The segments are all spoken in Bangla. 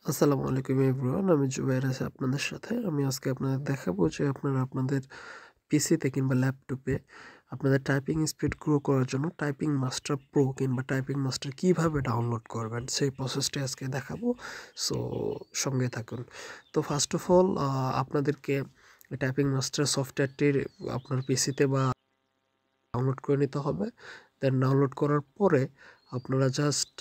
আসসালামু আলাইকুম এভরিওয়ান, আমি জুবাইর আছি আপনাদের সাথে। আমি আজকে আপনাদের দেখাবো যে আপনারা আপনাদের পিসিতে কিংবা ল্যাপটপে আপনাদের টাইপিং স্পিড গ্রো করার জন্য টাইপিং মাস্টার প্রো কিংবা টাইপিং মাস্টার কীভাবে ডাউনলোড করবেন সেই প্রসেসটি আজকে দেখাবো। সো সঙ্গে থাকুন। তো ফার্স্ট অফ অল আপনাদেরকে টাইপিং মাস্টার সফটওয়্যারটির আপনার পিসিতে বা ডাউনলোড করে নিতে হবে। দেন ডাউনলোড করার পরে আপনারা জাস্ট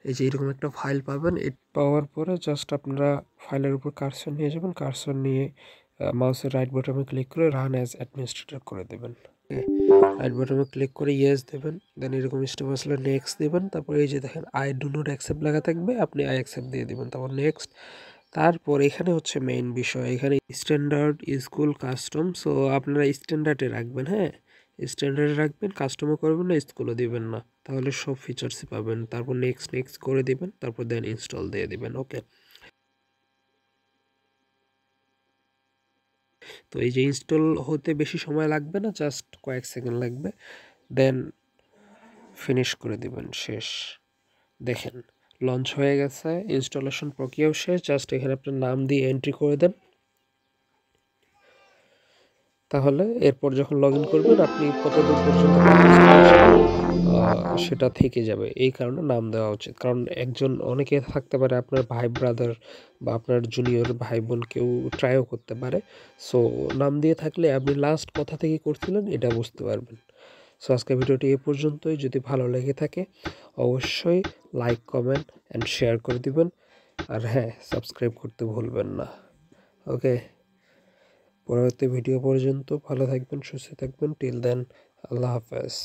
এই যে এরকম একটা ফাইল পাবেন। পাওয়ার পরে জাস্ট আপনারা ফাইলের উপর কার্সর নিয়ে যাবেন। কার্সর নিয়ে মাউসের রাইট বাটনে ক্লিক করে রান অ্যাজ অ্যাডমিনিস্ট্রেটর করে দেবেন। রাইট বাটনে ক্লিক করে ইয়েস দেবেন। দেন এরকম স্টেপ আসলে নেক্সট দেবেন। তারপরে এই যে দেখেন আই ডু নট অ্যাকসেপ্ট লেখা থাকবে, আপনি আই অ্যাকসেপ্ট দিয়ে দেবেন। তারপর নেক্সট। তারপর এখানে হচ্ছে মেইন বিষয়, এখানে স্ট্যান্ডার্ড স্কুল কাস্টম। সো আপনারা স্ট্যান্ডার্ডে রাখবেন। হ্যাঁ, স্ট্যান্ডার্ডে রাখবেন, কাস্টমও করবেন না, স্কুলও দিবেন না, তাহলে সব ফিচার্সই পাবেন। তারপর নেক্সট করে দিবেন, তারপর দেন ইনস্টল দিয়ে দিবেন। ওকে, তো এই যে ইনস্টল হতে বেশি সময় লাগবে না, জাস্ট কয়েক সেকেন্ড লাগবে। দেন ফিনিশ করে দিবেন, শেষ। দেখেন লঞ্চ হয়ে গেছে, ইনস্টলেশন প্রক্রিয়াও শেষ। জাস্ট এখানে আপনার নাম দিয়ে এন্ট্রি করে দেন। তাহলে এরপর যখন লগ ইন করবেন আপনি কতদূর পর্যন্ত সেটা থেকে যাবে। এই কারণে নাম দেওয়া উচিত, কারণ একজন অনেকে থাকতে পারে আপনার ভাই ব্রাদার বা আপনার জুনিয়র ভাই বোন কেউ ট্রাইও করতে পারে। সো নাম দিয়ে থাকলে আপনি লাস্ট কথা থেকে করছিলেন এটা বুঝতে পারবেন। সো আজকের ভিডিওটি এ পর্যন্তই। যদি ভালো লেগে থাকে অবশ্যই লাইক কমেন্ট অ্যান্ড শেয়ার করে দিবেন। আর হ্যাঁ, সাবস্ক্রাইব করতে ভুলবেন না। ওকে, পরবর্তী ভিডিও পর্যন্ত ভালো থাকবেন, সুস্থ থাকবেন। টিল দেন, আল্লাহ হাফেজ।